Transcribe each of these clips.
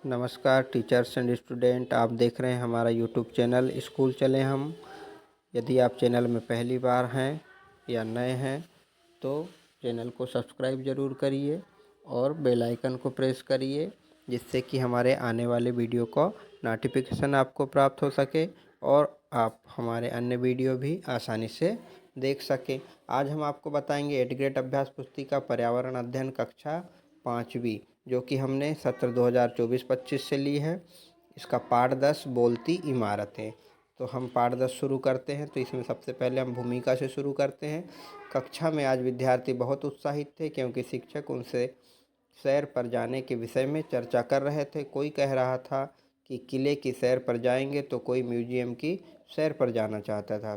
नमस्कार teachers and student, आप देख रहे हैं हमारा यूट्यूब चैनल स्कूल चले हम। यदि आप चैनल में पहली बार हैं या नए हैं तो चैनल को सब्सक्राइब ज़रूर करिए और बेल आइकन को प्रेस करिए, जिससे कि हमारे आने वाले वीडियो का नोटिफिकेशन आपको प्राप्त हो सके और आप हमारे अन्य वीडियो भी आसानी से देख सकें। आज हम आपको बताएंगे 8th ग्रेड अभ्यास पुस्तिका पर्यावरण अध्ययन कक्षा 5वीं, जो कि हमने सत्र 2024-25 से ली है। इसका पाठ 10 बोलती इमारतें। तो हम पाठ 10 शुरू करते हैं। तो इसमें सबसे पहले हम भूमिका से शुरू करते हैं। कक्षा में आज विद्यार्थी बहुत उत्साहित थे, क्योंकि शिक्षक उनसे सैर पर जाने के विषय में चर्चा कर रहे थे। कोई कह रहा था कि किले की सैर पर जाएंगे, तो कोई म्यूजियम की सैर पर जाना चाहता था।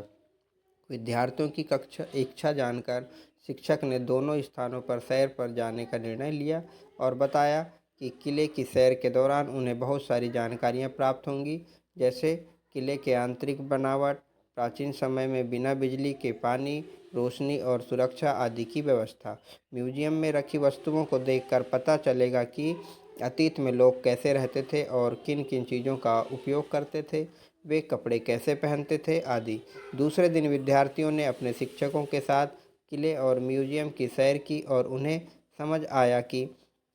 विद्यार्थियों की कक्षा इच्छा जानकर शिक्षक ने दोनों स्थानों पर सैर पर जाने का निर्णय लिया और बताया कि किले की सैर के दौरान उन्हें बहुत सारी जानकारियां प्राप्त होंगी, जैसे किले के आंतरिक बनावट, प्राचीन समय में बिना बिजली के पानी, रोशनी और सुरक्षा आदि की व्यवस्था। म्यूजियम में रखी वस्तुओं को देखकर पता चलेगा कि अतीत में लोग कैसे रहते थे और किन किन चीज़ों का उपयोग करते थे, वे कपड़े कैसे पहनते थे आदि। दूसरे दिन विद्यार्थियों ने अपने शिक्षकों के साथ किले और म्यूजियम की सैर की और उन्हें समझ आया कि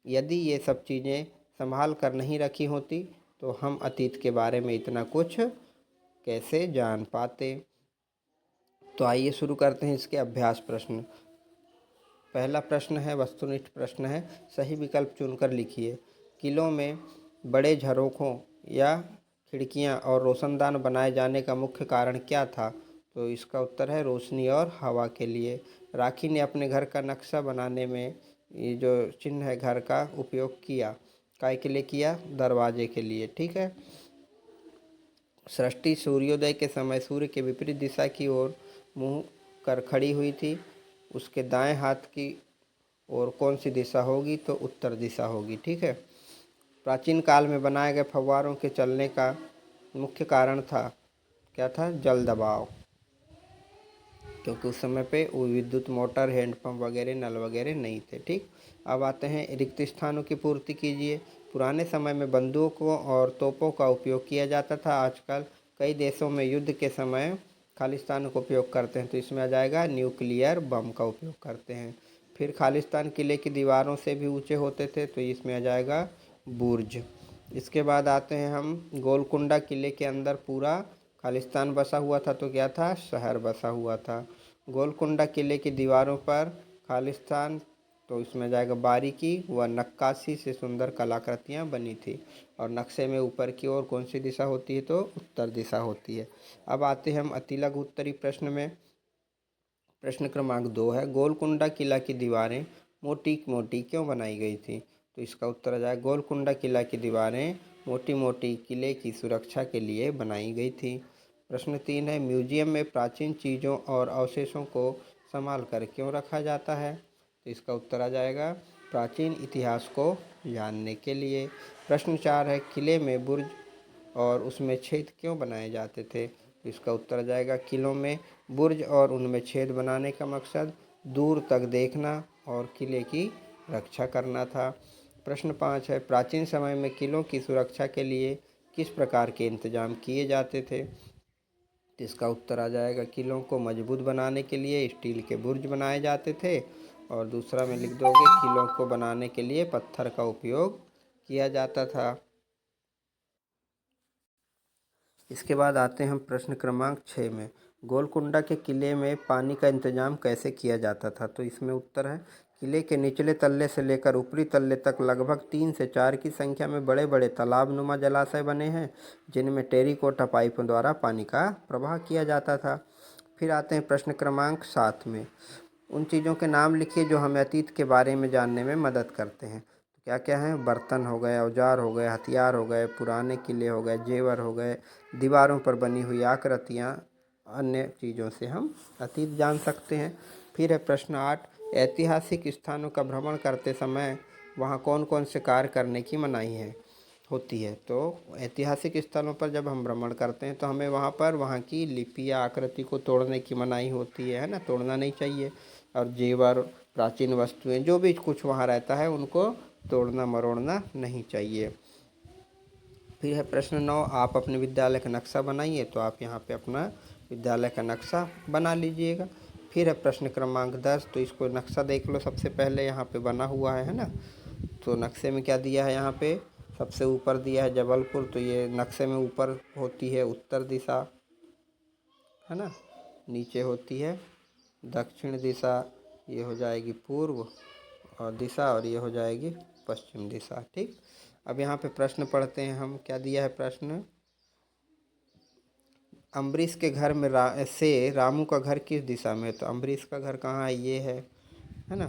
यदि ये सब चीज़ें संभाल कर नहीं रखी होती तो हम अतीत के बारे में इतना कुछ कैसे जान पाते। तो आइए शुरू करते हैं इसके अभ्यास प्रश्न। पहला प्रश्न है, वस्तुनिष्ठ प्रश्न है, सही विकल्प चुनकर लिखिए। किलों में बड़े झरोखों या खिड़कियां और रोशनदान बनाए जाने का मुख्य कारण क्या था? तो इसका उत्तर है रोशनी और हवा के लिए। राखी ने अपने घर का नक्शा बनाने में ये जो चिन्ह है घर का उपयोग किया, काय के लिए किया? दरवाजे के लिए। ठीक है। सृष्टि सूर्योदय के समय सूर्य के विपरीत दिशा की ओर मुंह कर खड़ी हुई थी। उसके दाएं हाथ की ओर कौन सी दिशा होगी? तो उत्तर दिशा होगी। ठीक है। प्राचीन काल में बनाए गए फव्वारों के चलने का मुख्य कारण था, क्या था? जल दबाव, क्योंकि उस समय पे वो विद्युत मोटर, हैंडपंप वगैरह, नल वगैरह नहीं थे। ठीक। अब आते हैं, रिक्त स्थानों की पूर्ति कीजिए। पुराने समय में बंदूकों और तोपों का उपयोग किया जाता था। आजकल कई देशों में युद्ध के समय खालिस्तान का उपयोग करते हैं। तो इसमें आ जाएगा न्यूक्लियर बम का उपयोग करते हैं। फिर खालिस्तान किले की दीवारों से भी ऊंचे होते थे, तो इसमें आ जाएगा बुर्ज। इसके बाद आते हैं हम, गोलकुंडा किले के अंदर पूरा खालिस्तान बसा हुआ था, तो क्या था? शहर बसा हुआ था। गोलकुंडा किले की दीवारों पर खालिस्तान, तो इसमें जाएगा बारीकी व नक्काशी से सुंदर कलाकृतियां बनी थी। और नक्शे में ऊपर की ओर कौन सी दिशा होती है? तो उत्तर दिशा होती है। अब आते हैं हम अति लघु उत्तरी प्रश्न में। प्रश्न क्रमांक 2 है, गोलकुंडा किला की दीवारें मोटी मोटी क्यों बनाई गई थी? तो इसका उत्तर आ जाएगा गोलकुंडा किला की दीवारें मोटी मोटी किले की सुरक्षा के लिए बनाई गई थी। प्रश्न 3 है, म्यूजियम में प्राचीन चीज़ों और अवशेषों को संभाल कर क्यों रखा जाता है? तो इसका उत्तर आ जाएगा प्राचीन इतिहास को जानने के लिए। प्रश्न 4 है, किले में बुर्ज और उसमें छेद क्यों बनाए जाते थे? तो इसका उत्तर आ जाएगा किलों में बुर्ज और उनमें छेद बनाने का मकसद दूर तक देखना और किले की रक्षा करना था। प्रश्न 5 है, प्राचीन समय में किलों की सुरक्षा के लिए किस प्रकार के इंतजाम किए जाते थे? तो इसका उत्तर आ जाएगा किलों को मजबूत बनाने के लिए स्टील के बुर्ज बनाए जाते थे। और दूसरा में लिख दोगे, किलों को बनाने के लिए पत्थर का उपयोग किया जाता था। इसके बाद आते हैं हम प्रश्न क्रमांक 6 में, गोलकुंडा के किले में पानी का इंतजाम कैसे किया जाता था? तो इसमें उत्तर है, किले के निचले तल्ले से लेकर ऊपरी तल्ले तक लगभग 3 से 4 की संख्या में बड़े बड़े तालाब नुमा जलाशय बने हैं, जिनमें टेरिकोटा पाइपों द्वारा पानी का प्रवाह किया जाता था। फिर आते हैं प्रश्न क्रमांक 7 में, उन चीज़ों के नाम लिखिए जो हमें अतीत के बारे में जानने में मदद करते हैं। तो क्या क्या हैं? बर्तन हो गए, औजार हो गए, हथियार हो गए, पुराने किले हो गए, जेवर हो गए, दीवारों पर बनी हुई आकृतियाँ, अन्य चीज़ों से हम अतीत जान सकते हैं। फिर है प्रश्न 8, ऐतिहासिक स्थानों का भ्रमण करते समय वहाँ कौन कौन से कार्य करने की मनाही है होती है? तो ऐतिहासिक स्थलों पर जब हम भ्रमण करते हैं तो हमें वहाँ पर वहाँ की लिपि या आकृति को तोड़ने की मनाही होती है ना? तोड़ना नहीं चाहिए। और जेवर, प्राचीन वस्तुएं, जो भी कुछ वहाँ रहता है उनको तोड़ना मरोड़ना नहीं चाहिए। फिर है प्रश्न 9, आप अपने विद्यालय का नक्शा बनाइए। तो आप यहाँ पे अपना विद्यालय का नक्शा बना लीजिएगा। फिर है प्रश्न क्रमांक 10, तो इसको नक्शा देख लो। सबसे पहले यहाँ पे बना हुआ है ना। तो नक्शे में क्या दिया है, यहाँ पे सबसे ऊपर दिया है जबलपुर। तो ये नक्शे में ऊपर होती है उत्तर दिशा, है ना। नीचे होती है दक्षिण दिशा, ये हो जाएगी पूर्व और दिशा, और ये हो जाएगी पश्चिम दिशा। ठीक। अब यहाँ पे प्रश्न पढ़ते हैं हम। क्या दिया है प्रश्न, अम्बरीश के घर में से रामू का घर किस दिशा में है। तो अम्बरीश का घर कहाँ है, ये है ना।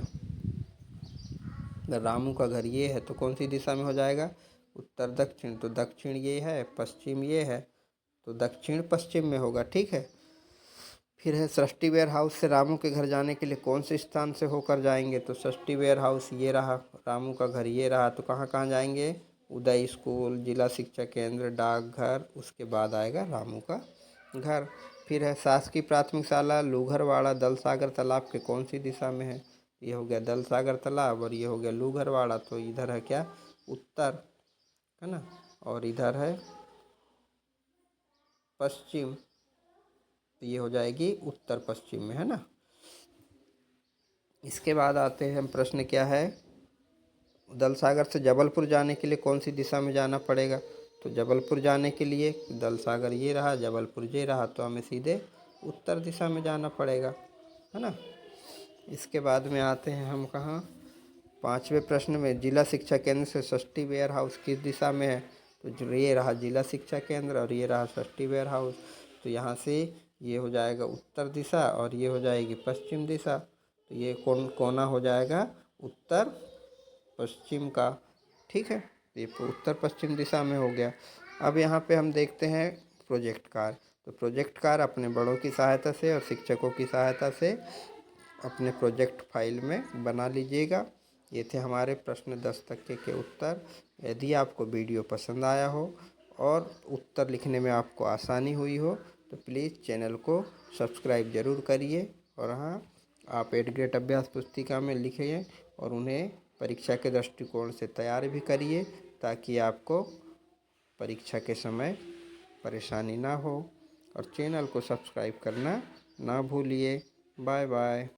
अगर रामू का घर ये है तो कौन सी दिशा में हो जाएगा, उत्तर दक्षिण। तो दक्षिण ये है, पश्चिम ये है, तो दक्षिण पश्चिम में होगा। ठीक है। फिर है सृष्टि वेयर हाउस से रामू के घर जाने के लिए कौन से स्थान से होकर जाएंगे। तो सृष्टि वेयर हाउस ये रहा, रामू का घर ये रहा, तो कहाँ कहाँ जाएंगे, उदय स्कूल, जिला शिक्षा केंद्र, डाकघर, उसके बाद आएगा रामू का घर। फिर है शासकीय प्राथमिक शाला लूघरवाड़ा दलसागर तालाब के कौन सी दिशा में है। ये हो गया दलसागर तालाब और ये हो गया लूघरवाड़ा। तो इधर है क्या, उत्तर, है ना, और इधर है पश्चिम। तो ये हो जाएगी उत्तर पश्चिम में, है ना। इसके बाद आते हैं हम, प्रश्न क्या है, दलसागर से जबलपुर जाने के लिए कौन सी दिशा में जाना पड़ेगा। तो जबलपुर जाने के लिए दलसागर ये रहा, जबलपुर ये रहा, तो हमें सीधे उत्तर दिशा में जाना पड़ेगा, है ना। इसके बाद में आते हैं हम कहाँ, 5वें प्रश्न में, जिला शिक्षा केंद्र से सृष्टि वेयर हाउस किस दिशा में है। तो जो ये रहा जिला शिक्षा केंद्र और ये रहा सृष्टि वेयर हाउस। तो यहाँ से ये हो जाएगा उत्तर दिशा और ये हो जाएगी पश्चिम दिशा। तो ये कोना हो जाएगा उत्तर पश्चिम का। ठीक है, ये उत्तर पश्चिम दिशा में हो गया। अब यहाँ पे हम देखते हैं प्रोजेक्ट कार्य। तो प्रोजेक्ट कार्य अपने बड़ों की सहायता से और शिक्षकों की सहायता से अपने प्रोजेक्ट फाइल में बना लीजिएगा। ये थे हमारे प्रश्न 10 तक के उत्तर। यदि आपको वीडियो पसंद आया हो और उत्तर लिखने में आपको आसानी हुई हो तो प्लीज़ चैनल को सब्सक्राइब ज़रूर करिए। और हाँ, आप 8 ग्रेड अभ्यास पुस्तिका में लिखिए और उन्हें परीक्षा के दृष्टिकोण से तैयार भी करिए, ताकि आपको परीक्षा के समय परेशानी ना हो। और चैनल को सब्सक्राइब करना ना भूलिए। Bye bye.